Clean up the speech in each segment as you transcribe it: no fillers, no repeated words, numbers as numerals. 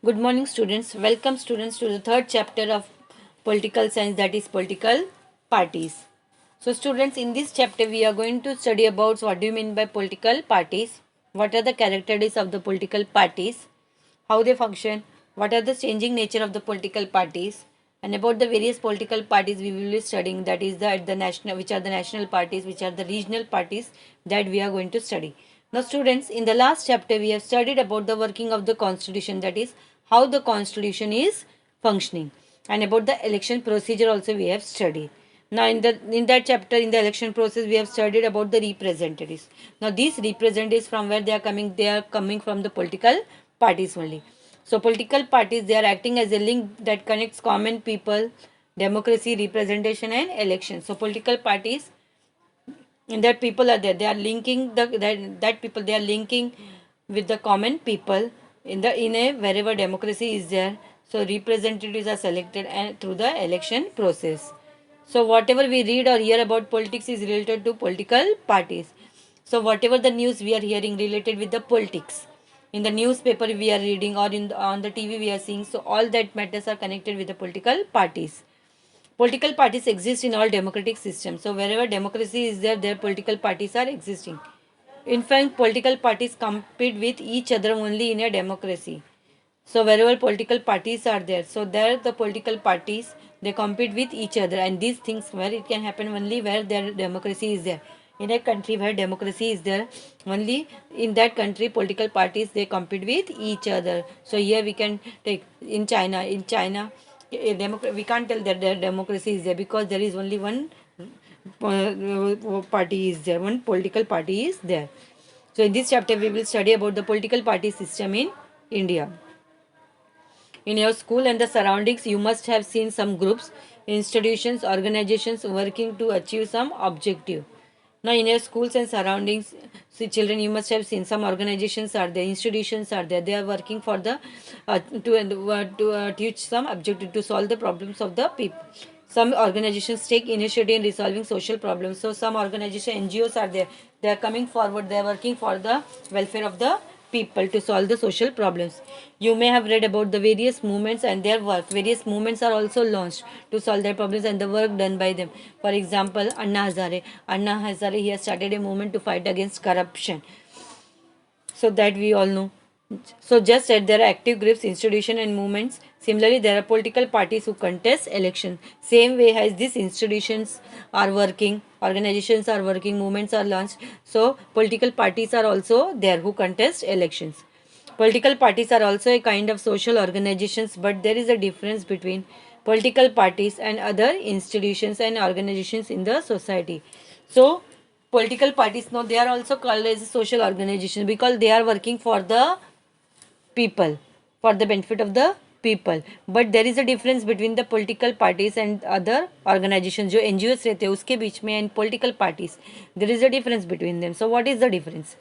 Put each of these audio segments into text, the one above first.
Good morning, students. Welcome, students, to the third chapter of political science, that is political parties. So, students, in this chapter, we are going to study about what do you mean by political parties, what are the characteristics of the political parties, how they function, what are the changing nature of the political parties, and about the various political parties we will be studying. That is the national, which are the national parties, which are the regional parties that we are going to study. Now, students, in the last chapter, we have studied about the working of the constitution, that is how the constitution is functioning, and about the election procedure also we have studied. Now in that chapter, in the election process, we have studied about the representatives. Now these representatives, from where they are coming? They are coming from the political parties only. So political parties, they are acting as a link that connects common people, democracy, representation and election. So political parties, and that people are there, they are linking that people, they are linking with the common people in a wherever democracy is there. So representatives are selected and through the election process. So whatever we read or hear about politics is related to political parties. So whatever the news we are hearing related with the politics, in the newspaper we are reading, or on the TV we are seeing, so all that matters are connected with the political parties. Political parties exist in all democratic systems. So wherever democracy is there, their political parties are existing. In fact, political parties compete with each other only in a democracy. So wherever political parties are there, so there the political parties, they compete with each other, and these things where it can happen only where their democracy is there. In a country where democracy is there, only in that country political parties, they compete with each other. So here we can take in China. In China, we can't tell that their democracy is there, because there is only one party is there, one political party is there. So in this chapter we will study about the political party system in India. In your school and the surroundings, you must have seen some groups, institutions, organizations working to achieve some objective. Now, in your schools and surroundings, see children, you must have seen some organizations are there, institutions are there. They are working for the to teach some objective, to solve the problems of the people. Some organizations take initiative in resolving social problems. So some organization, NGOs are there. They are coming forward. They are working for the welfare of the people, to solve the social problems. You may have read about the various movements and their work. Various movements are also launched to solve their problems and the work done by them. For example, Anna Hazare. Anna Hazare, he has started a movement to fight against corruption. So that we all know. So just as there are active groups, institutions and movements, similarly there are political parties who contest elections. Same way as these institutions are working, organizations are working, movements are launched. So political parties are also there who contest elections. Political parties are also a kind of social organizations, but there is a difference between political parties and other institutions and organizations in the society. So political parties, now they are also called as social organizations, because they are working for the people, for the benefit of the people. But there is a difference between the political parties and other organizations. जो NGOs रहते हैं उसके बीच में and political parties, there is a difference between them. So what is the difference?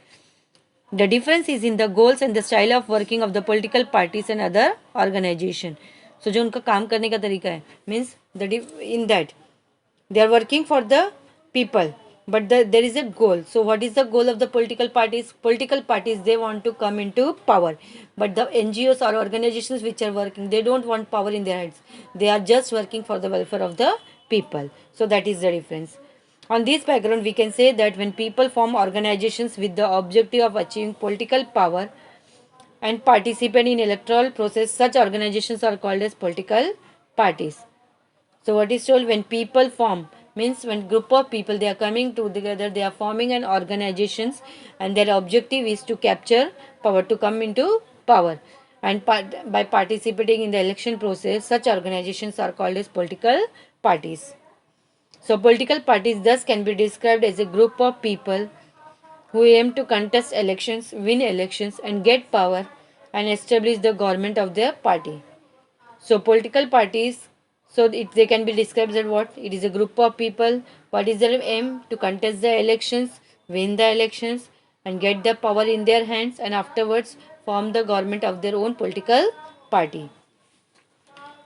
The difference is in the goals and the style of working of the political parties and other organization. So जो उनका काम करने का तरीका है, means in that they are working for the people, but there is a goal. So what is the goal of the political parties? Political parties, they want to come into power, but the NGOs or organizations which are working, they don't want power in their hands. They are just working for the welfare of the people. So that is the difference. On this background, we can say that when people form organizations with the objective of achieving political power and participate in electoral process, such organizations are called as political parties. So what is told, when people form, means when group of people, they are coming together, they are forming an organizations, and their objective is to capture power, to come into power, and by participating in the election process, such organizations are called as political parties. So political parties thus can be described as a group of people who aim to contest elections, win elections and get power and establish the government of their party. So political parties, so they can be described as what? It is a group of people. What is their aim? To contest the elections, win the elections and get the power in their hands, and afterwards form the government of their own political party.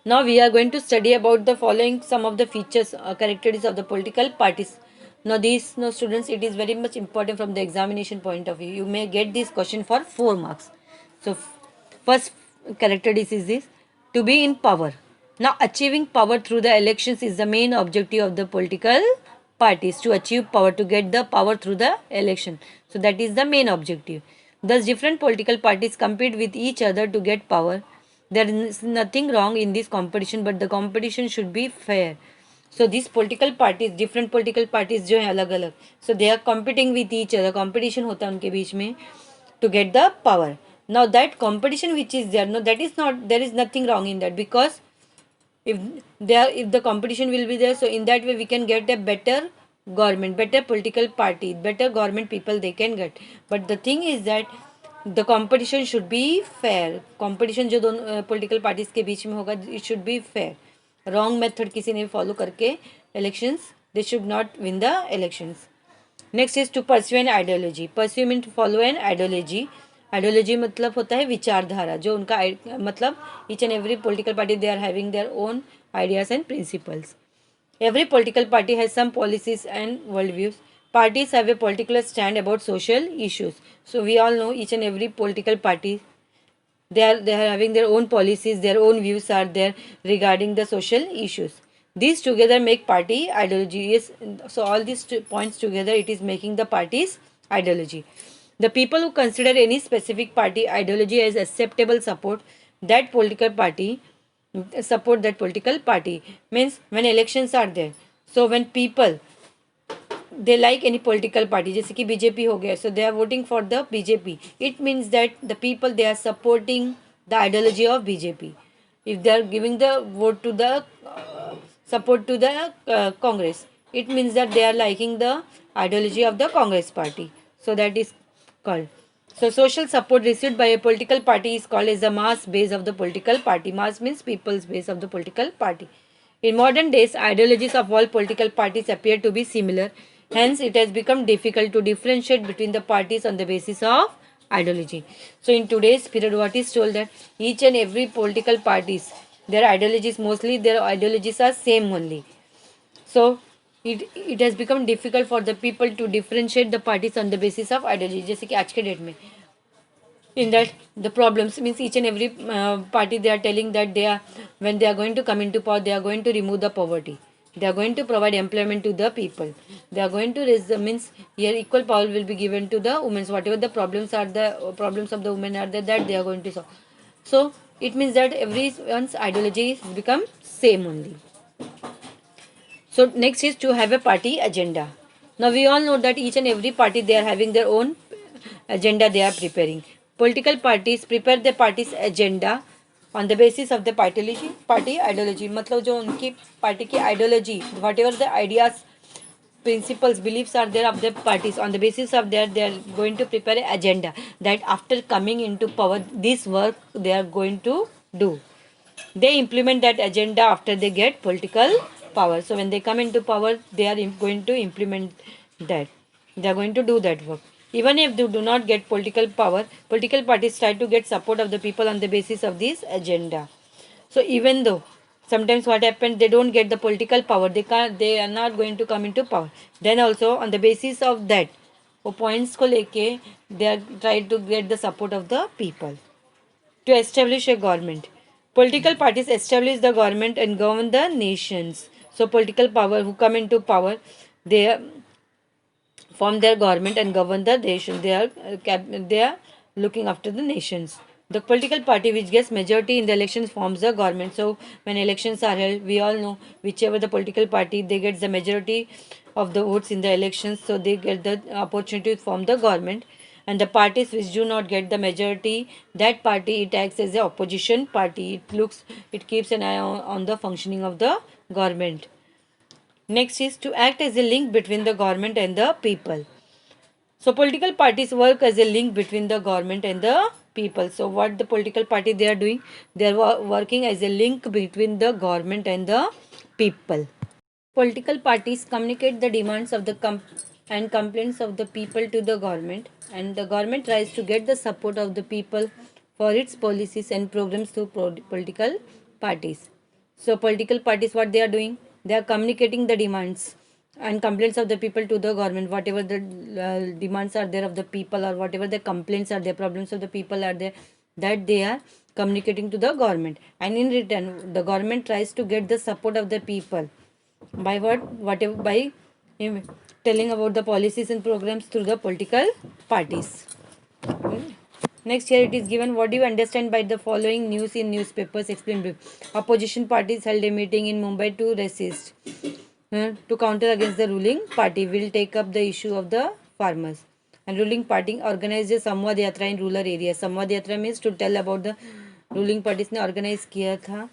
Now we are going to study about the following some of the features, characteristics of the political parties. Now these, no students, it is very much important from the examination point of view. You may get this question for 4 marks. So first, characteristics is to be in power. Now, achieving power through the elections is the main objective of the political parties, to achieve power, to get the power through the election. So, that is the main objective. Thus, different political parties compete with each other to get power. There is nothing wrong in this competition, but the competition should be fair. So these political parties, different political parties जो हैं अलग अलग, so they are competing with each other, competition होता है उनके बीच में to get the power. Now that competition which is there, no, that is not, there is nothing wrong in that, because if if the competition will be there, so in that way we can get a better government, better political party, better government people they can get. But the thing is that the competition should be fair. Competition जो दोनों political parties के बीच में होगा, it should be fair. Wrong method किसी ने follow करके elections, they should not win the elections. Next is to pursue an ideology. Pursue mean to follow an ideology. Ideology मतलब होता है विचारधारा, जो उनका मतलब each and every political party they are having their own ideas and principles. Every political party has some policies and worldviews. Parties have a particular stand about social issues. So we all know each and every political party, they are having their own policies, their own views are there regarding the social issues. These together make party ideology. Yes, so all these points together, it is making the party's ideology. The people who consider any specific party ideology as acceptable support that political party, support that political party, means when elections are there, so when people they like any political party, जैसे कि BJP हो गया, so they are voting for the BJP, it means that the people they are supporting the ideology of BJP. If they are giving the vote to the support to the Congress, it means that they are liking the ideology of the Congress party. So that is called. So social support received by a political party is called as the mass base of the political party. Mass means people's base of the political party. In modern days, ideologies of all political parties appear to be similar. Hence, it has become difficult to differentiate between the parties on the basis of ideology. So, in today's period, what is told that each and every political parties, their ideologies, mostly their ideologies are same only. So, it has become difficult for the people to differentiate the parties on the basis of ideology. जैसे कि आज के date में, in that the problems means each and every party they are telling that they are, when they are going to come into power, they are going to remove the poverty, they are going to provide employment to the people, they are going to raise the, means here equal power will be given to the women, so whatever the problems are, the problems of the women are there, that they are going to solve. So it means that everyone's ideology has become same only. So next is to have a party agenda. Now we all know that each and every party they are having their own agenda they are preparing. Political parties prepare their party's agenda on the basis of the party ideology. मतलब जो उनकी party की ideology, whatever the ideas, principles, beliefs are there of the parties, on the basis of that they are going to prepare an agenda that after coming into power, this work they are going to do. They implement that agenda after they get political power. So when they come into power, they are going to implement that. They are going to do that work. Even if they do not get political power, political parties try to get support of the people on the basis of this agenda. So even though sometimes what happens, they don't get the political power, they are not going to come into power, then also on the basis of that, वो points को लेके they are trying to get the support of the people. To establish a government, political parties establish the government and govern the nations. So political power who come into power, they form their government and govern the nation. They are looking after the nations. The political party which gets majority in the elections forms the government. So when elections are held, we all know whichever the political party they get the majority of the votes in the elections, so they get the opportunity to form the government. And the parties which do not get the majority, that party it acts as the opposition party. It keeps an eye on the functioning of the government. Next is to act as a link between the government and the people. So political parties work as a link between the government and the people. So what the political party they are doing, they are working as a link between the government and the people. Political parties communicate the demands of the and complaints of the people to the government, and the government tries to get the support of the people for its policies and programs through political parties. So political parties, what they are doing, they are communicating the demands and complaints of the people to the government, whatever the demands are there of the people, or whatever the complaints are there, problems of the people are there, that they are communicating to the government, and in return the government tries to get the support of the people by whatever by telling about the policies and programs through the political parties. Next, here it is given, what do you understand by the following news in newspapers? Explain brief. Opposition parties held a meeting in Mumbai to resist, to counter against the ruling party. Will take up the issue of the farmers. And ruling party organized a Samvad Yatra in rural areas. Samvad Yatra means to tell about the ruling parties ने organize किया था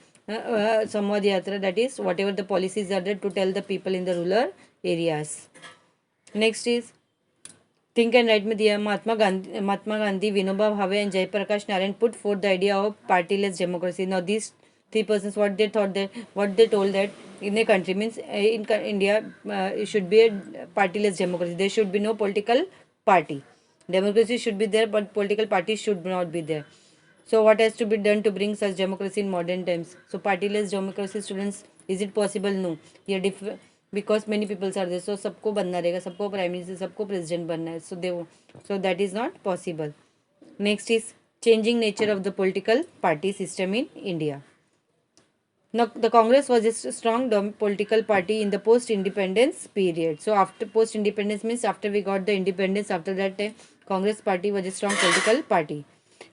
Samvad Yatra, that is whatever the policies are there to tell the people in the rural areas. Next is Think and Write में दिया Mahatma Gandhi, Vinoba Bhave and Jayaprakash Narayan put forth the idea of partyless democracy. Now these three persons, what they told that in a country means in India it should be a partyless democracy. There should be no political party. Democracy should be there, but political parties should not be there. So what has to be done to bring such democracy in modern times? So partyless democracy, students, is it possible? No. Here because many people are there, so सबको बनना रहेगा, सबको prime minister, सबको president बनना है, so that is not possible. Next is changing nature of the political party system in India. Now the Congress was a strong political party in the post-independence period. So after post-independence means after we got the independence, after that time Congress party was a strong political party.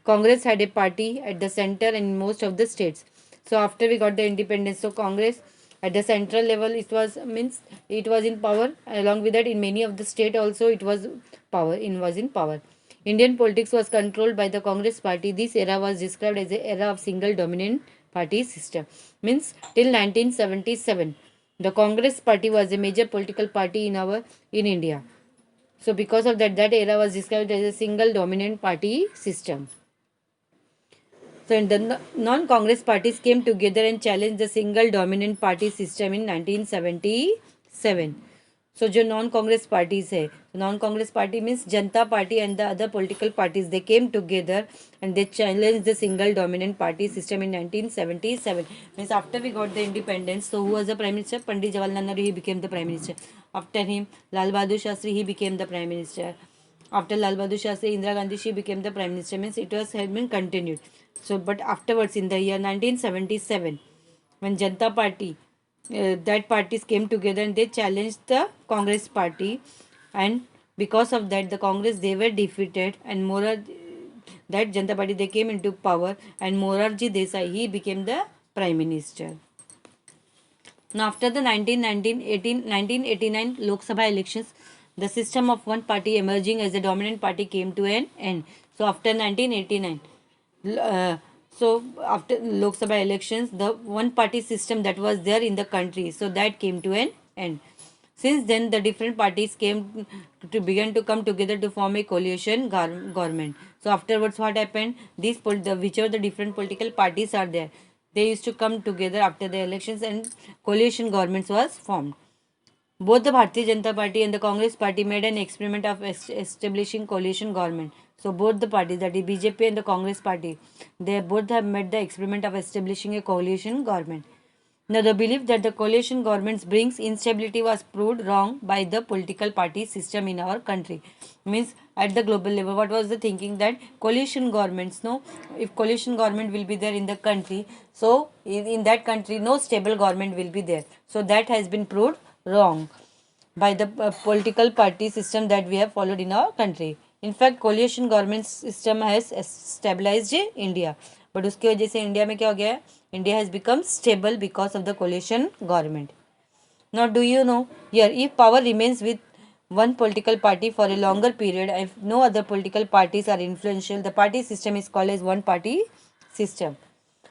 Congress had a party at the center and in most of the states. So after we got the independence, so Congress at the central level it was in power. Along with that, in many of the state also it was in power. Indian politics was controlled by the Congress party. This era was described as the era of single dominant party system. Means till 1977, the Congress party was a major political party in India. So because of that era was described as a single dominant party system. So the non-Congress parties came together and challenged the single dominant party system in 1977. So जो non-Congress parties है, non-Congress party means Janata Party and the other political parties, they came together and they challenged the single dominant party system in 1977. Means after we got the independence, so who was the prime minister? Pandit Jawaharlal Nehru, he became the prime minister. After him, Lal Bahadur Shastri, he became the prime minister. After Lal Bahadur Shastri, Indira Gandhi, she became the prime minister. Means it had been continued. So, but afterwards, in the year 1977, when Janata Party, that parties came together and they challenged the Congress party, and because of that, the Congress, they were defeated, and that Janata Party, they came into power, and Morarji Desai, he became the prime minister. Now, after the 1989 Lok Sabha elections, the system of one party emerging as the dominant party came to an end. So, after 1989, so after Lok Sabha elections, the one party system that was there in the country, so that came to an end. Since then, the different parties began to come together to form a coalition government. So afterwards, what happened? Whichever the different political parties are there, they used to come together after the elections and coalition governments was formed. Both the Bharatiya Janata Party and the Congress Party made an experiment of establishing coalition government. So both the parties, that is BJP and the Congress Party, they both have made the experiment of establishing a coalition government. Now the belief that the coalition governments brings instability was proved wrong by the political party system in our country. Means at the global level, what was the thinking that coalition governments, no, if coalition government will be there in the country, so in that country no stable government will be there. So that has been proved wrong by the political party system that we have followed in our country. In fact, coalition government system has stabilized India. But उसकी वजह से India में क्या हो गया है? India has become stable because of the coalition government. Now, do you know here, if power remains with one political party for a longer period, if no other political parties are influential, the party system is called as one party system.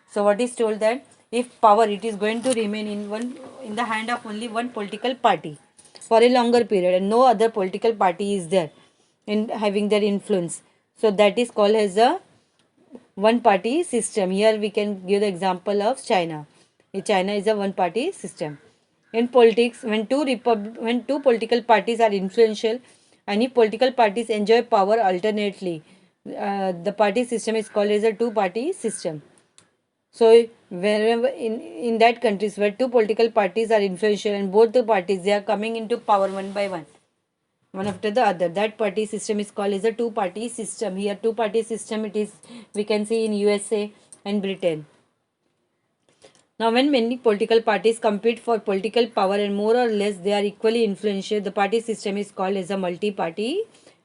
So what is told that if power it is going to remain in the hand of only one political party for a longer period and no other political party is there in having their influence, so that is called as a one party system. Here we can give the example of China. China is a one party system. In politics, when two political parties are influential and if political parties enjoy power alternately, the party system is called as a two party system. So wherever in that countries where two political parties are influential and both the parties they are coming into power one by one after the other, that party system is called as a two party system. Here two party system, it is we can see in USA, and Britain. Now, when many political parties compete for political power and more or less they are equally influential, the party system is called as a multi-party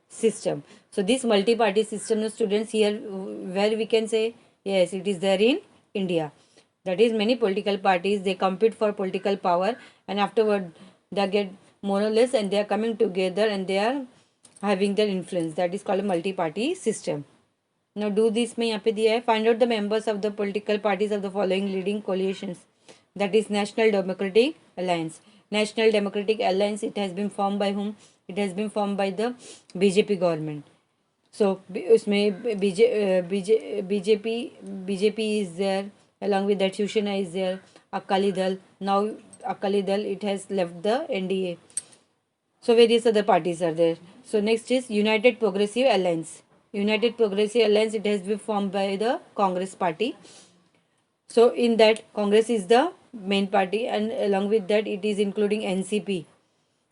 system. So, this multi-party system, no students, here where we can say yes, it is there in India. That is, many political parties they compete for political power and afterward they get more or less and they are coming together and they are having their influence. That is called a multi-party system. Now do this में यहाँ पे दिया है, find out the members of the political parties of the following leading coalitions. That is National Democratic Alliance. National Democratic Alliance, it has been formed by whom? It has been formed by the BJP government. So उसमें BJP is there, along with that Shiv is there, Akali Dal. Now Akali Dal, it has left the NDA. So various other parties are there. So next is United Progressive Alliance. United Progressive Alliance, it has been formed by the Congress party. So in that Congress is the main party and along with that it is including NCP,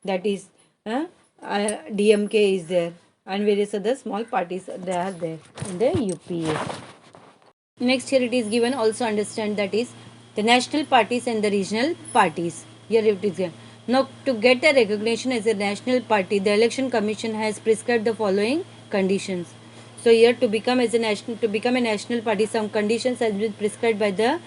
that is DMK is there and various other small parties they are there in the UPA. Next here it is given, also understand that is the national parties and the regional parties. Here it is given. Now to get a recognition as a national party, the election commission has prescribed the following conditions. So here to become a national party, some conditions has been prescribed by the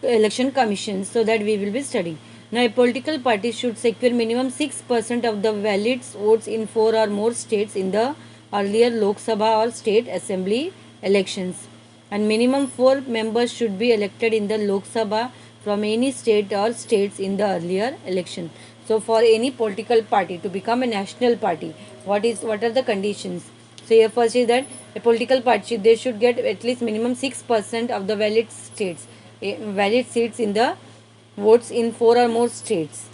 election commission, so that we will be studying. Now a political party should secure minimum 6% of the valid votes in 4 or more states in the earlier Lok Sabha or state assembly elections, and minimum 4 members should be elected in the Lok Sabha from any state or states in the earlier election. So for any political party to become a national party, what are the conditions? So here first is that a political party, they should get at least minimum 6% of the valid seats in the votes in 4 or more states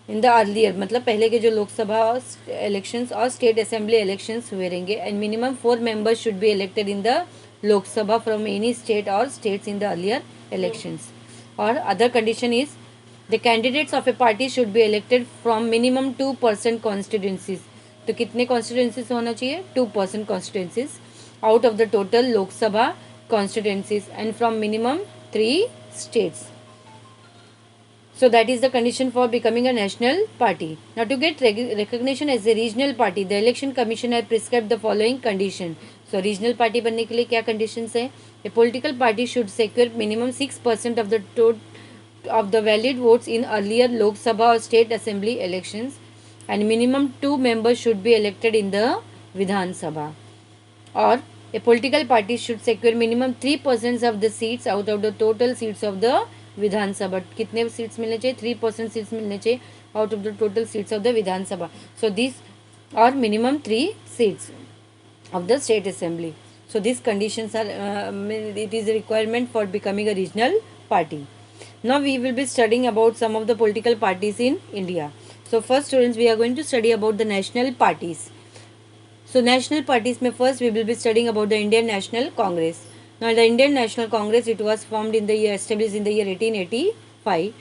in the earlier, मतलब पहले के जो Lok Sabha elections और state assembly elections हुए रहेंगे, and minimum 4 members should be elected in the Lok Sabha from any state or states in the earlier elections. Or other condition is the candidates of a party should be elected from minimum 2% constituencies. तो कितने constituencies होना चाहिए? 2% constituencies out of the total Lok Sabha constituencies and from minimum 3 states. So that is the condition for becoming a national party. Now to get recognition as a regional party, the election commission has prescribed the following condition. So regional party बनने के लिए क्या conditions है? A political party should secure minimum 6% of the valid votes in earlier Lok Sabha or state assembly elections, and minimum 2 members should be elected in the Vidhan Sabha. Or a political party should secure minimum 3% of the seats out of the total seats of the Vidhan Sabha. कितने seats मिलने चाहिए? 3% seats मिलने चाहिए out of the total seats of the Vidhan Sabha. So these are minimum 3 seats of the state assembly. So these conditions are it is a requirement for becoming a regional party. Now we will be studying about some of the political parties in India. So first students, we are going to study about the national parties. So national parties में first we will be studying about the Indian National Congress. Now the Indian National Congress, it was formed in the year, established in the year 1885.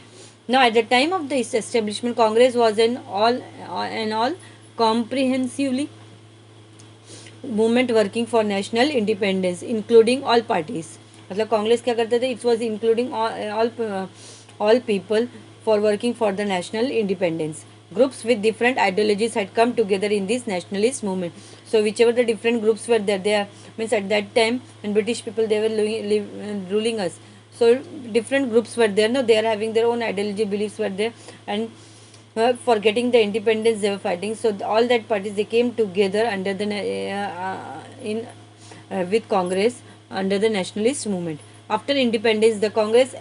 Now at the time of this establishment, Congress was an all comprehensively movement working for national independence, including all parties. मतलब कांग्रेस क्या करते थे? It was including all people for working for the national independence. Groups with different ideologies had come together in this nationalist movement. So whichever the different groups were there, means at that time when British people they were ruling us. So different groups were there. No, they are having their own ideology, beliefs were there, and for getting the independence they were fighting. So all that parties they came together under the with Congress under the nationalist movement. After independence, the Congress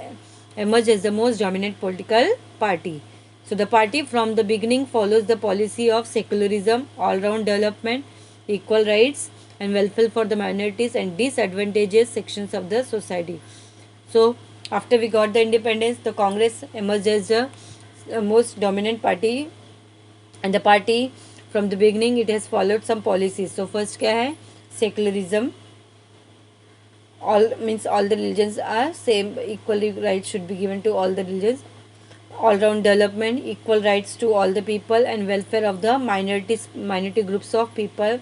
emerged as the most dominant political party. So the party from the beginning follows the policy of secularism, all-round development, equal rights and welfare for the minorities and disadvantaged sections of the society. So after we got the independence, the Congress emerged as the most dominant party, and the party from the beginning it has followed some policies. So first क्या है? Secularism. All means all the religions are same, equal rights should be given to all the religions. All-round development, equal rights to all the people and welfare of the minority groups of people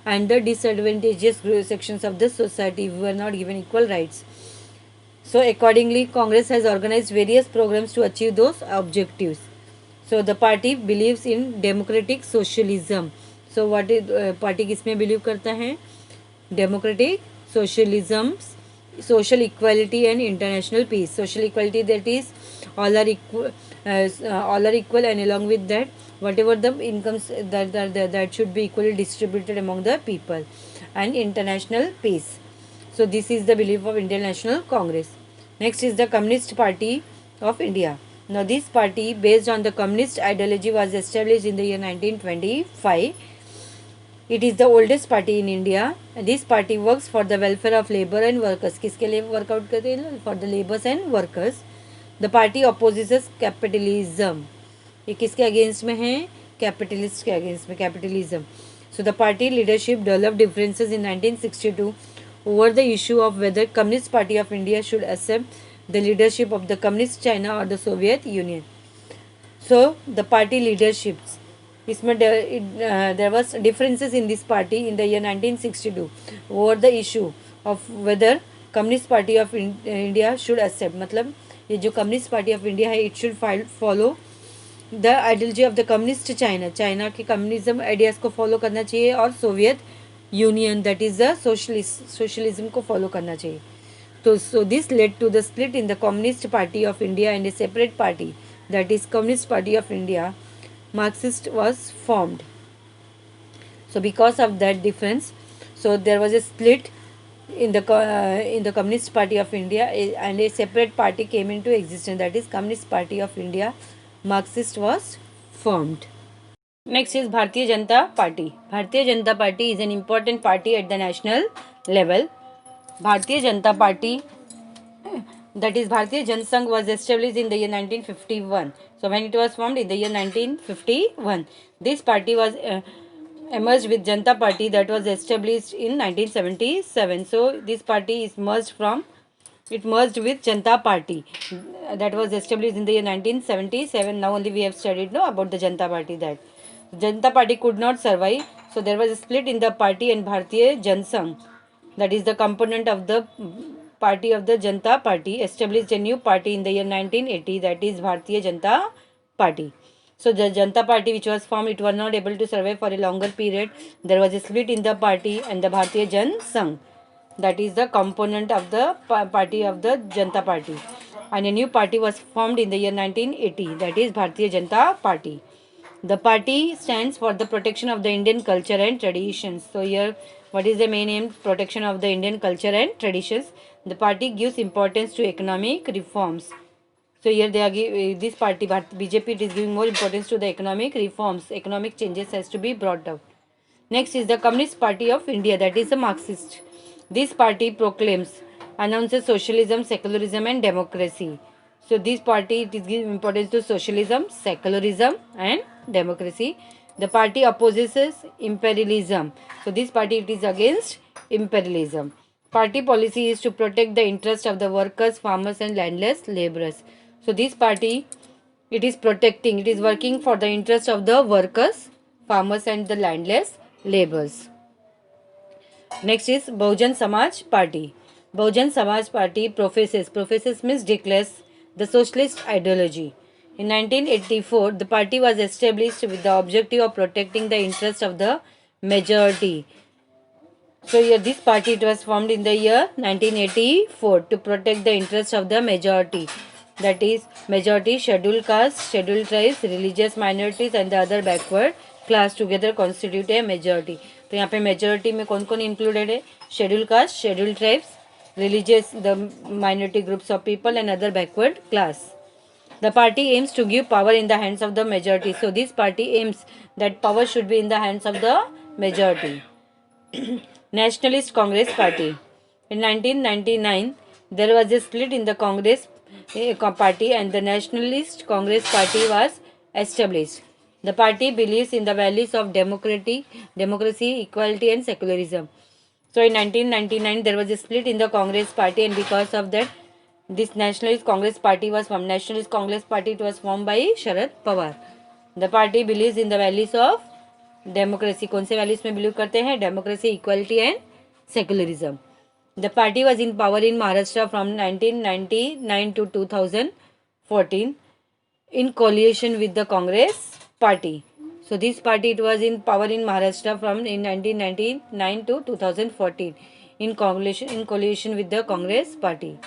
and the disadvantaged sections of the society who are not given equal rights. So accordingly, Congress has organized various programs to achieve those objectives. So the party believes in democratic socialism. So what is party किसमें believe करता है? Democratic socialism, social equality and international peace. Social equality, that is all are equal, all are equal, and along with that whatever the incomes that should be equally distributed among the people, and international peace. So this is the belief of Indian National Congress. Next is the Communist Party of India. Now this party, based on the communist ideology, was established in the year 1925. It is the oldest party in India. This party works for the welfare of labor and workers. किसके लिए workout करते हैं? For the laborers and workers. The party opposes capitalism. ये किसके against में है? Capitalist के against में, capitalism. So the party leadership developed differences in 1962 over the issue of whether Communist Party of India should accept the leadership of the Communist China or the Soviet Union. So the party leaderships, इसमें there was differences in this party in the year 1962 over the issue of whether Communist Party of India should accept, मतलब ये जो Communist Party of India है, it should follow the ideology of the Communist China. China के communism ideas को follow करना चाहिए, और Soviet union, that is the socialism को फॉलो करना चाहिए. तो so this led to the split in the Communist Party of India and a separate party, that is Communist Party of India, Marxist, was formed. So because of that difference, so there was a split in the Communist Party of India, and a separate party came into existence, that is Communist Party of India, Marxist, was formed. Next is Bharatiya Janata Party. Bharatiya Janata Party is an important party at the national level. Bharatiya Janata Party, that is Bharatiya Jansangh, was established in the year 1951. So when it was formed in the year 1951, this party was emerged with Janata Party that was established in 1977. So this party is merged with Janata Party that was established in the year 1977. Now only we have studied about the Janata Party. That Janata Party could not survive, so there was a split in the party, and Bharatiya Jansangh, that is the component of the party of the Janata Party, established a new party in the year 1980, that is Bharatiya Janata Party. So the Janata Party which was formed, it was not able to survive for a longer period. There was a split in the party, and the Bharatiya Jansangh, that is the component of the party of the Janata Party, and a new party was formed in the year 1980, that is Bharatiya Janata Party. The party stands for the protection of the Indian culture and traditions. So here, what is the main aim? Protection of the Indian culture and traditions. The party gives importance to economic reforms. So here they are this party, BJP, it is giving more importance to the economic reforms. Economic changes has to be brought out. Next is the Communist Party of India, that is the Marxist. This party announces socialism, secularism and democracy. So this party, it is giving importance to socialism, secularism and democracy. The party opposes imperialism. So this party, it is against imperialism. Party policy is to protect the interest of the workers, farmers and landless laborers. So this party, it is working for the interest of the workers, farmers and the landless laborers. Next is Bahujan Samaj Party. Bahujan Samaj Party professes means declares the socialist ideology. In 1984, the party was established with the objective of protecting the interest of the majority. So here this party, it was formed in the year 1984 to protect the interest of the majority. That is majority, scheduled castes, scheduled tribes, religious minorities and the other backward class together constitute a majority. तो यहाँ पे majority में कौन कौन included है? Schedule caste, schedule tribes, religious, the minority groups of people and other backward class. The party aims to give power in the hands of the majority. So this party aims that power should be in the hands of the majority. Nationalist Congress Party. In 1999, there was a split in the Congress party and the Nationalist Congress Party was established. The party believes in the values of democracy, equality and secularism. So in 1999, there was a split in the Congress Party, and because of that, this Nationalist Congress Party was formed. Nationalist Congress Party, it was formed by Sharad Pawar. The party believes in the values of democracy. कौन से values में believe करते हैं? Democracy, equality and secularism. The party was in power in Maharashtra from 1999 to 2014 in coalition with the Congress party. So this party, it was in power in Maharashtra from in 1999 to 2014 in coalition with the Congress party.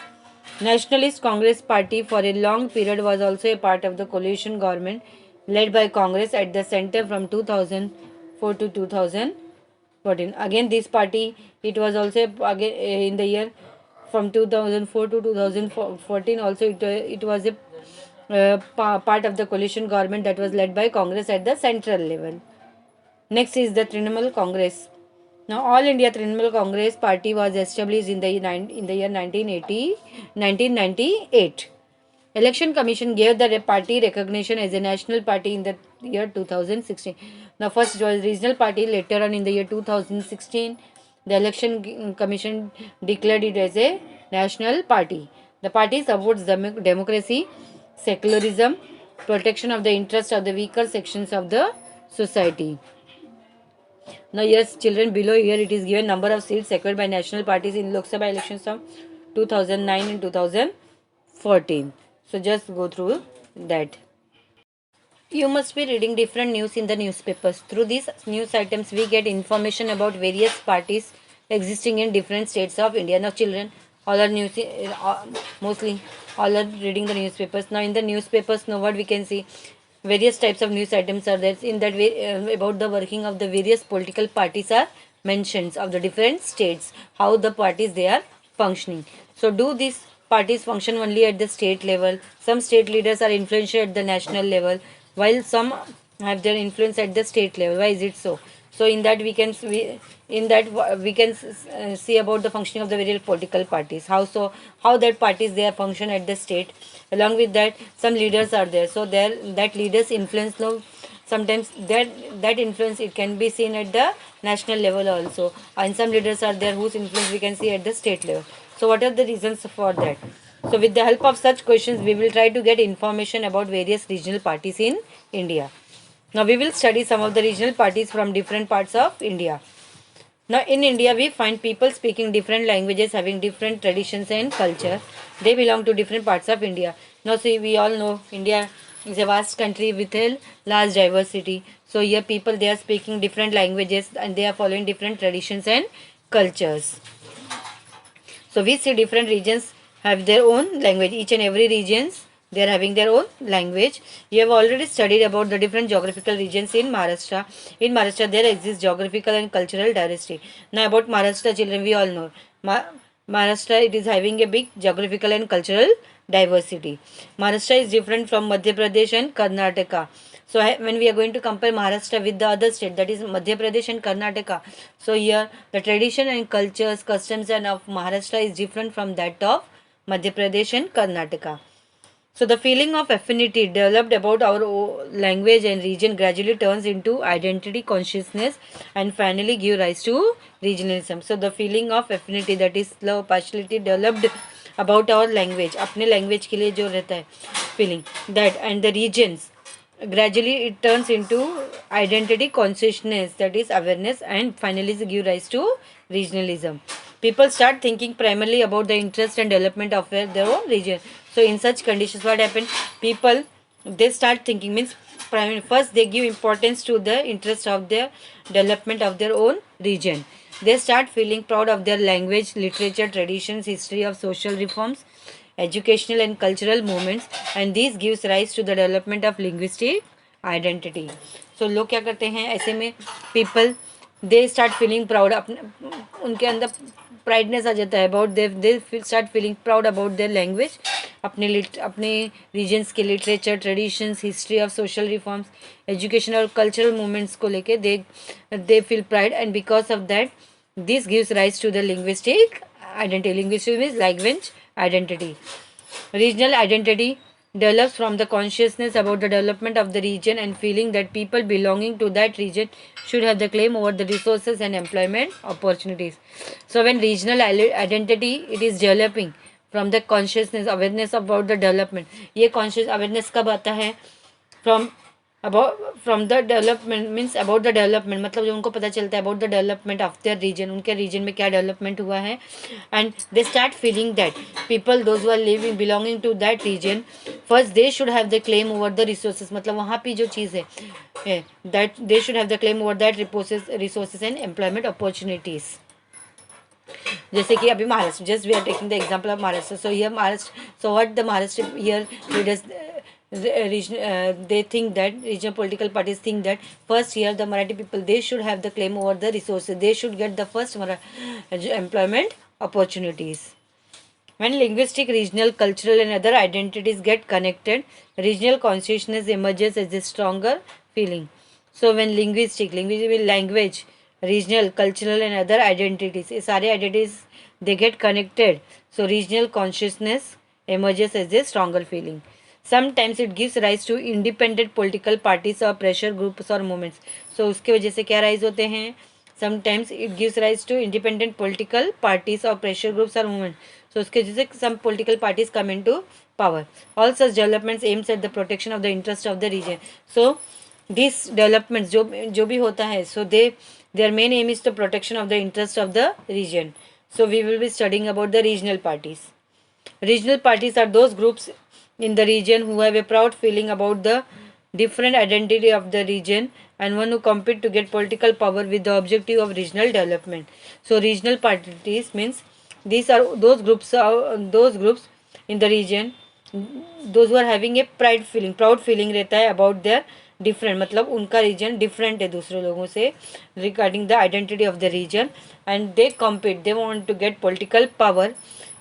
Nationalist Congress Party for a long period was also a part of the coalition government led by Congress at the center from 2004 to 2014. Again, this party, it was also again in the year from 2004 to 2014. Also, it was a part of the coalition government that was led by Congress at the central level. Next is the Trinamool Congress. Now, All India Trinamool Congress Party was established in the year 1998. Election Commission gave the party recognition as a national party in the year 2016. Now, first it was regional party. Later on, in the year 2016, the Election Commission declared it as a national party. The party supports democracy, secularism, protection of the interests of the weaker sections of the society. Now, yes, children, below here it is given number of seats secured by national parties in Lok Sabha elections of 2009 and 2014. So, just go through that. You must be reading different news in the newspapers. Through these news items, we get information about various parties existing in different states of India. Now, children, all are mostly all are reading the newspapers. Now, in the newspapers, now what we can see, various types of news items are there. In that way, about the working of the various political parties are mentions of the different states, how the parties they are functioning. So, do these parties function only at the state level? Some state leaders are influential at the national level, while some have their influence at the state level. Why is it so? So in that we can see about the functioning of the various political parties, how that parties they are function at the state. Along with that, some leaders are there, so there that leaders influence now. Sometimes that influence it can be seen at the national level also, and some leaders are there whose influence we can see at the state level. So what are the reasons for that? So with the help of such questions, we will try to get information about various regional parties in India. Now we will study some of the regional parties from different parts of India. Now in India, we find people speaking different languages, having different traditions and culture. They belong to different parts of India. Now see, we all know India is a vast country with a large diversity. So here people they are speaking different languages and they are following different traditions and cultures. So we see different regions have their own language. Each and every regions they are having their own language. You have already studied about the different geographical regions in Maharashtra. In Maharashtra there exists geographical and cultural diversity. Now about Maharashtra, children, we all know Maharashtra it is having a big geographical and cultural diversity. Maharashtra is different from Madhya Pradesh and Karnataka. So when we are going to compare Maharashtra with the other state, that is Madhya Pradesh and Karnataka, so here the tradition and cultures, customs and of Maharashtra is different from that of Madhya Pradesh and Karnataka. So the feeling of affinity developed about our language and region gradually turns into identity consciousness and finally give rise to regionalism. So the feeling of affinity, that is love, partiality developed about our language, अपने language के लिए जो रहता है feeling that, and the regions gradually it turns into identity consciousness, that is awareness, and finally give rise to regionalism. People start thinking primarily about the interest and development of their own region. So in such conditions what happens, people they start thinking means first they give importance to the interest of their development of their own region. They start feeling proud of their language, literature, traditions, history of social reforms, educational and cultural movements, and this gives rise to the development of linguistic identity. So लोग क्या करते हैं ऐसे में, people they start feeling proud, अपने उनके अंदर प्राइडनेस आ जाता है about they start feeling proud about their language, अपने रीजन्स के literature, traditions, history of social reforms, education और कल्चरल मूवमेंट्स को लेके they feel pride, and because of that this gives rise to the linguistic identity. Linguistic means language identity. Regional identity develops from the consciousness about the development of the region and feeling that people belonging to that region should have the claim over the resources and employment opportunities. So when regional identity it is developing from the consciousness, awareness about the development. ये conscious awareness कब आता है? From about from the development means about the development, मतलब जो उनको पता चलता है about the development of their region, उनके रीजन में क्या डेवलपमेंट हुआ है. And they start feeling that people those are living belonging to that region first they should have the claim over the resources, मतलब वहाँ पे जो चीज़ है that they should have the claim over that resources and employment opportunities. जैसे कि अभी Maharashtra, just we are taking the example of Maharashtra. So here Maharashtra, so what the Maharashtra here leaders they think that regional political parties think that first here the Marathi people they should have the claim over the resources, they should get the first employment opportunities. When linguistic, regional, cultural and other identities get connected, regional consciousness emerges as a stronger feeling. So when linguistic language, regional, cultural and other identities, ये सारे identities they get connected, so regional consciousness emerges as a stronger feeling. Sometimes it gives rise to independent political parties or pressure groups or movements. So उसके वजह से क्या rise होते हैं? Sometimes it gives rise to independent political parties or pressure groups or movements. So उसके वजह से some political parties come into power. All such developments aims at the protection of the interest of the region. So these developments जो भी होता है, so their main aim is the protection of the interest of the region. So we will be studying about the regional parties. Regional parties are those groups in the region who have a proud feeling about the different identity of the region and one who compete to get political power with the objective of regional development. So regional parties means these are those groups in the region, those who are having a proud feeling रहता है about their different, मतलब उनका reason different है दूसरे लोगों से regarding the identity of the region and they compete, they want to get political power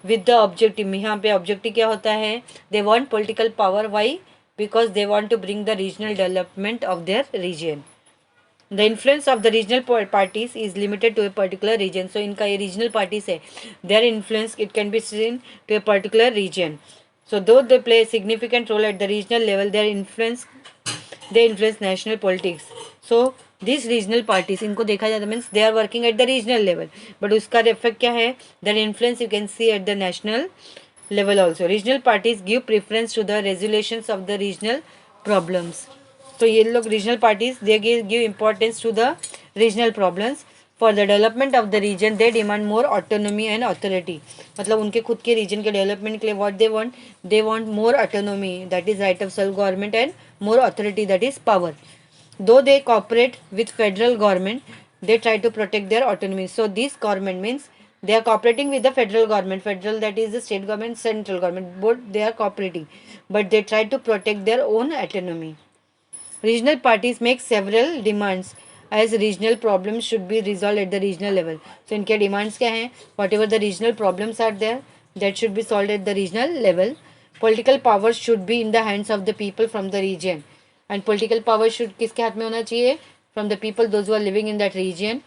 with the objective. यहाँ पे ऑब्जेक्टिव क्या होता है? They want political power. Why? Because they want to bring the regional development of their region. The influence of the regional parties is limited to a particular region. So इनका ये regional parties है, their influence it can be seen to a particular region. So though they play a significant role at the regional level, they influence national politics. So these regional parties, इनको देखा जाता means they are working at the regional level, but उसका effect क्या है? That influence you can see at the national level also. Regional parties give preference to the resolutions of the regional problems. तो ये लोग regional parties they give importance to the regional problems. For the development of the region they demand more autonomy and authority, मतलब उनके खुद के region के development के लिए what they want more autonomy, that is right of self government, and more authority, that is power. Though they cooperate with federal government, they try to protect their autonomy. So this government means they are cooperating with the federal government. Federal, that is the state government, central government, both they are cooperating, but they try to protect their own autonomy. Regional parties make several demands as regional problems should be resolved at the regional level. So इनके demands क्या हैं? Whatever the regional problems are there, that should be solved at the regional level. Political power should be in the hands of the people from the region. And political power should किसके हाथ में होना चाहिए? From the people, those who are living in that region.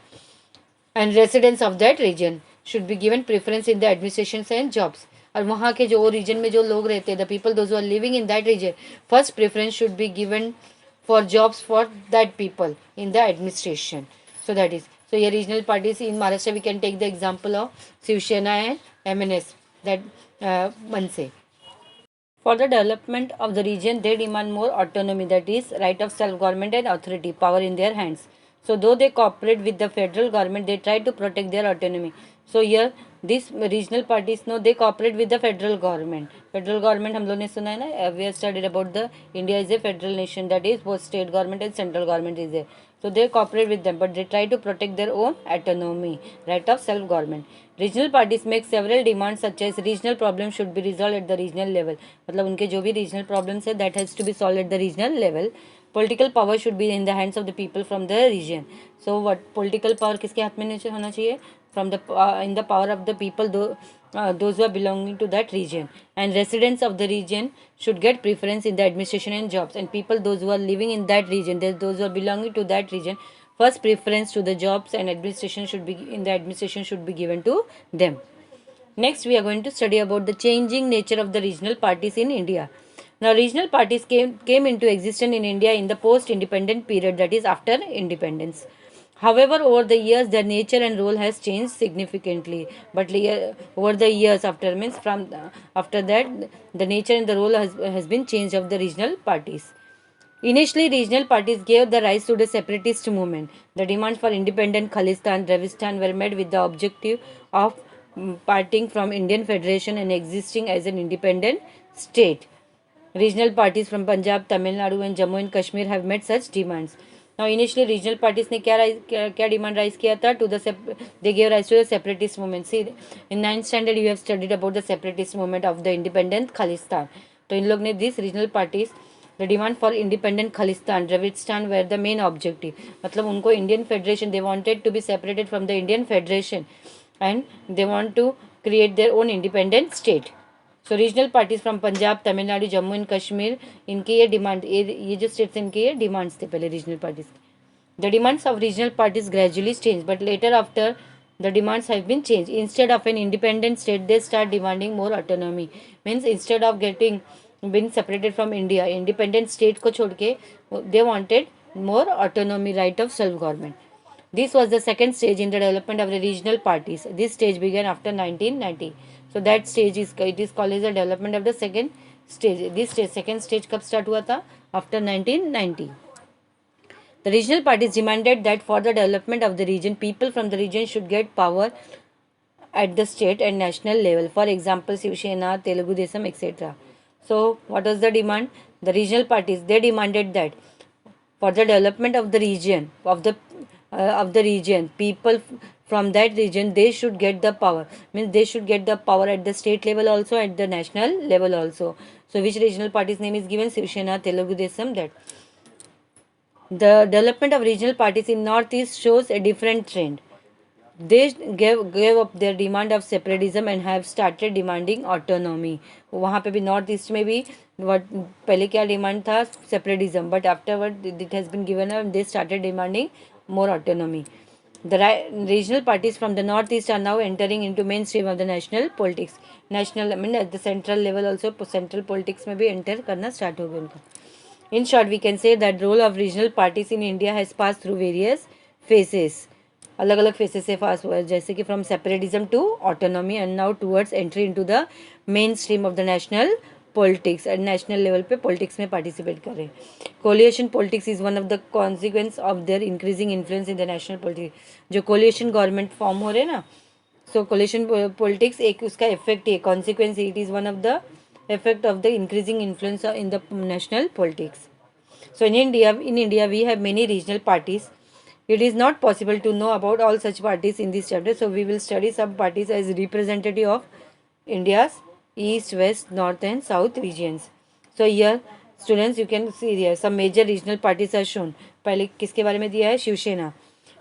And residents of that region should be given preference in the administrations and jobs. और वहाँ के जो reason में जो लोग रहते हैं, the people those who are living in that region, first preference should be given for jobs for that people in the administration. So that is, so here regional parties in Maharashtra, we can take the example of Shiv Sena and MNS, that Manse. For the development of the region, they demand more autonomy, that is, right of self-government and authority, power in their hands. So though they cooperate with the federal government, they try to protect their autonomy. So here, these regional parties, no, they cooperate with the federal government. Federal government, हम लोग ने सुना है ना, we have studied about the India is a federal nation, that is, both state government and central government is there. So they cooperate with them, but they try to protect their own autonomy, right of self-government. Regional parties make several demands such as regional problems should be resolved at the regional level. मतलब उनके जो भी regional problems है, that has to be solved at the regional level. Political power should be in the hands of the people from the region. So what political power किसके हाथ में होना चाहिए? From the in the power of the people, those who are belonging to that region. And residents of the region should get preference in the administration and jobs. And people, those who are living in that region, those who are belonging to that region, first preference to the jobs and administration should be given to them. Next, we are going to study about the changing nature of the regional parties in India. Now, regional parties came into existence in India in the post-independent period, that is after independence. However, over the years, their nature and role has changed significantly. But over the years, after that, the nature and the role has been changed of the regional parties. Initially, regional parties gave the rise to the separatist movement. The demands for independent Khalistan, Dravistan were made with the objective of parting from Indian Federation and existing as an independent state. Regional parties from Punjab, Tamil Nadu and Jammu and Kashmir have made such demands. Now initially regional parties ने क्या demand rise किया था to the they gave rise to the separatist movement. See in 9th standard you have studied about the separatist movement of the independent Khalistan. तो इन लोग ने these regional parties the demand for independent Khalistan, Dravidstan were the main objective. मतलब उनको Indian Federation they wanted to be separated from the Indian Federation and they want to create their own independent state. So regional parties from Punjab Tamil Nadu Jammu and Kashmir इनके ये demand ये जो states इनके ये demands थे पहले regional parties the demands of regional parties gradually change but later after the demands have been change instead of an independent state they start demanding more autonomy means instead of getting been separated from India independent state को छोड़ के they wanted more autonomy right of self government. This was the second stage in the development of the regional parties. This stage began after 1990. So that stage is called as the development of the second stage. This second stage कब start हुआ था? After 1990. The regional parties demanded that for the development of the region, people from the region should get power at the state and national level. For example, Shiv Sena, Telugu Desam, etc. So what was the demand? The regional parties they demanded that for the development of the region people from that region they should get the power, means they should get the power at the state level also at the national level also. So which regional party's name is given? Shiv Sena, Telugu Desam. That the development of regional parties in northeast shows a different trend. They gave up their demand of separatism and have started demanding autonomy. वहाँ पे भी north east में भी पहले क्या demand था? Separatism, but afterward it has been given up they started demanding more autonomy. The regional parties from the northeast are now entering into mainstream of the national politics. National, I mean at the central level also central politics में भी enter करना start हो गया उनका. In short, we can say that role of regional parties in India has passed through various phases. अलग अलग faces से पास हुआ है, जैसे कि from separatism to autonomy and now towards entry into the main stream of the national politics and national level पे politics में participate कर रहे हैं. Coalition politics is one of the consequence of their increasing influence in the national politics. जो coalition government form हो रहे हैं ना, सो कोलिएशन पॉलिटिक्स एक उसका इफेक्ट है, consequence it is one of the effect of the increasing influence in the national politics. So in India we have many regional parties. It is not possible to know about all such parties in this chapter, so we will study some parties as representative of India's east, west, north and south regions. So here students you can see here some major regional parties are shown. पहले किसके बारे में दिया है? Shiv Sena,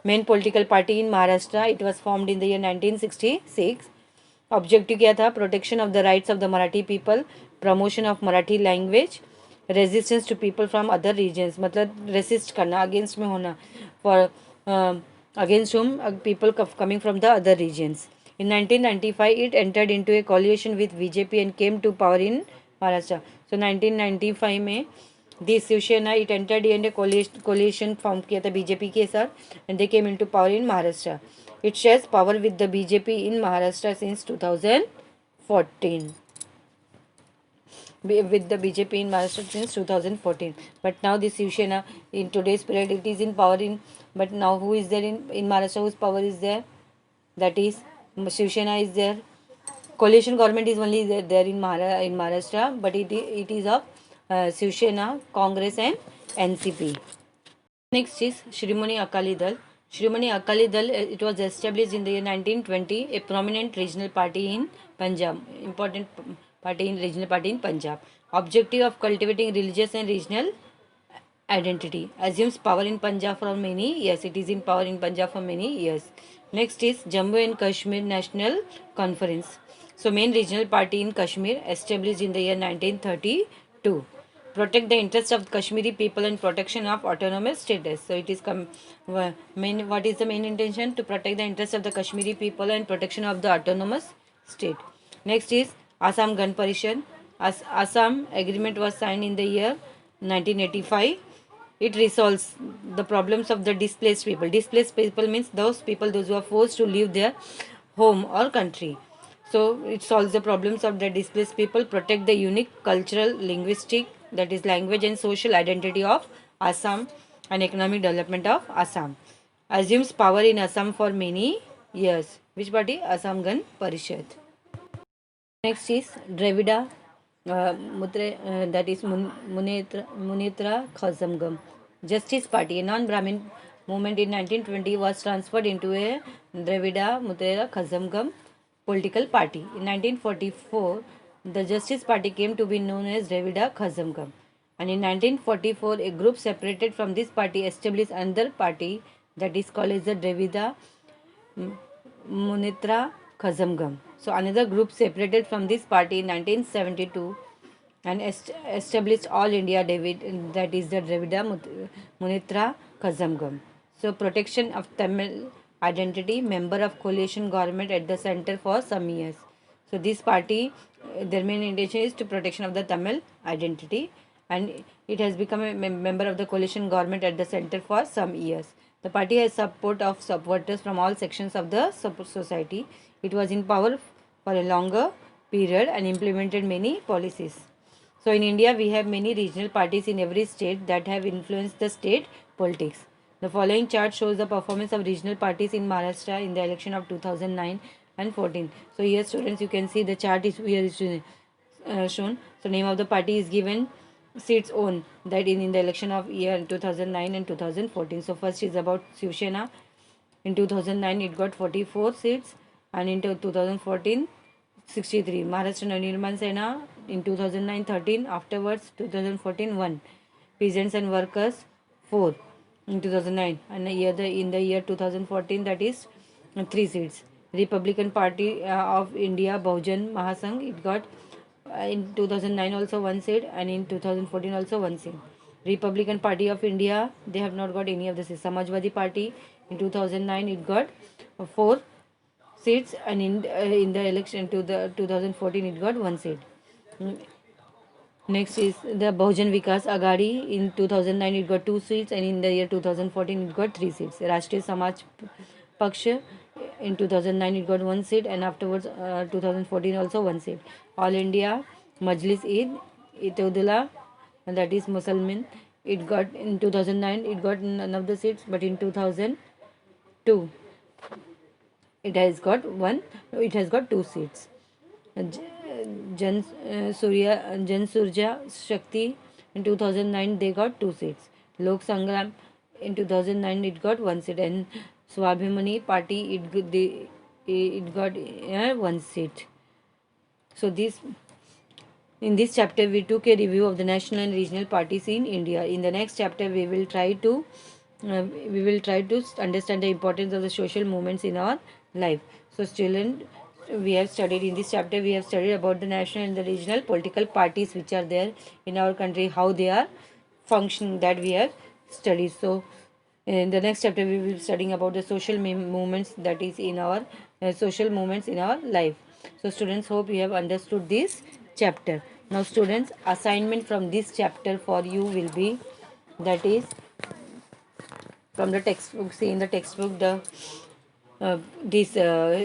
main political party in Maharashtra. It was formed in the year 1966. Objective क्या था? Protection of the rights of the Marathi people, promotion of Marathi language, resistance to people from other regions, मतलब resist करना, अगेंस्ट में होना, for against home people coming from the other regions. In 1995, it entered into a coalition with BJP and came to power in Maharashtra. So 1995 में this Shivsena it entered in a coalition form किया था BJP के साथ and they came into power in Maharashtra. It shares power with the BJP in Maharashtra since 2014. With the BJP in Maharashtra since 2014. But now this Shivsena in today's period it is in power in. But now who is there in Maharashtra? Whose power is there? That is Shivsena is there. Coalition government is only there in Maharashtra, but it is of Shivsena, Congress and NCP. Next is Shiromani Akali Dal. Shiromani Akali Dal, it was established in the year 1920, a prominent regional party in Punjab, important party in regional party in Punjab. Objective of cultivating religious and regional identity. Assumes power in Punjab for many years. It is in power in Punjab for many years. Next is Jammu and Kashmir National Conference. So main regional party in Kashmir, established in the year 1932. Protect the interests of Kashmiri people and protection of autonomous status. So it is what is the main intention? To protect the interests of the Kashmiri people and protection of the autonomous state. Next is Assam Gan Parishad. Assam agreement was signed in the year 1985. It resolves the problems of the displaced people. Displaced people means those who are forced to leave their home or country. So it solves the problems of the displaced people, protect the unique cultural, linguistic that is language and social identity of Assam and economic development of Assam. Assumes power in Assam for many years. Which party? Assam Gan Parishad. Next is Dravida that is Munitra Khazamgam. Justice Party, a non-Brahmin movement in 1920, was transferred into a Dravida Munitra Khazamgam political party. In 1944, the Justice Party came to be known as Dravida Khazamgam. And in 1944, a group separated from this party established another party that is called as the Dravida Munitra Khazamgam. So another group separated from this party in 1972 and established All India David, that is the Dravida Munitra Khazamgam. So protection of Tamil identity, member of coalition government at the center for some years. So this party, their main intention is to protection of the Tamil identity, and it has become a member of the coalition government at the center for some years. The party has support of supporters from all sections of the society. It was in power for a longer period and implemented many policies. So in India, we have many regional parties in every state that have influenced the state politics. The following chart shows the performance of regional parties in Maharashtra in the election of 2009 and 14. So here students, you can see the chart is here is shown. So name of the party is given, seats own, that in the election of year 2009 and 2014. So first is about Shiv Sena. In 2009 it got 44 seats and in 2014 63. Maharashtra Nirman Sena in 2009 13, afterwards 2014 1. Peasants and Workers 4 in 2009, and in the year 2014 that is 3 seats. Republican Party of India Bahujan Mahasangh, it got in 2009 also 1 seat and in 2014 also 1 seat. Republican Party of India, they have not got any of the seats. Samajwadi Party in 2009 it got 4 seats and in the election to the 2014 it got 1 seat. Next is the Bahujan Vikas Aghadi. In 2009 it got 2 seats and in the year 2014 it got 3 seats. Rashtriya Samaj Paksha in 2009 it got 1 seat and afterwards 2014 also 1 seat. All India Majlis Ittihadullah, and that is Muslimin, it got in 2009 it got none of the seats, but in 2002 it has got 2 seats. Jan Surya Shakti in 2009 they got 2 seats. Lok Sangram in 2009 it got 1 seat, and Swabhimani Party it got 1 seat. So in this chapter we took a review of the national and regional parties in India. In the next chapter we will try to understand the importance of the social movements in our life. So student, we have studied in this chapter, we have studied about the national and the regional political parties which are there in our country, how they are functioning, that we have studied. So in the next chapter we will be studying about the social movements, that is in our social movements in our life. So students, hope you have understood this chapter. Now students, assignment from this chapter for you will be, that is from the textbook. See in the textbook the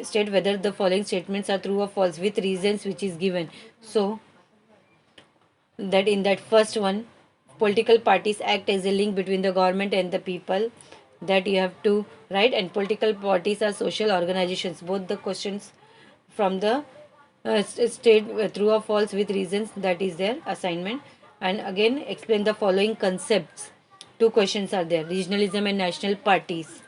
state whether the following statements are true or false with reasons which is given. So that in that first one, political parties act as a link between the government and the people, that you have to write, and political parties are social organizations. Both the questions from the state true or false with reasons, that is their assignment. And again explain the following concepts. 2 questions are there, regionalism and national parties,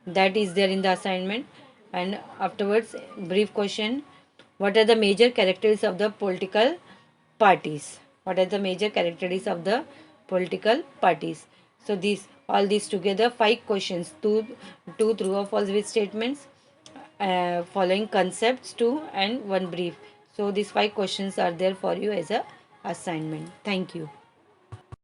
that is there in the assignment. And afterwards brief question, what are the major characteristics of the political parties, what are the major characteristics of the political parties. So all these together 5 questions, 2 true or false with statements, following concepts 2 and 1 brief. So these 5 questions are there for you as a assignment. Thank you.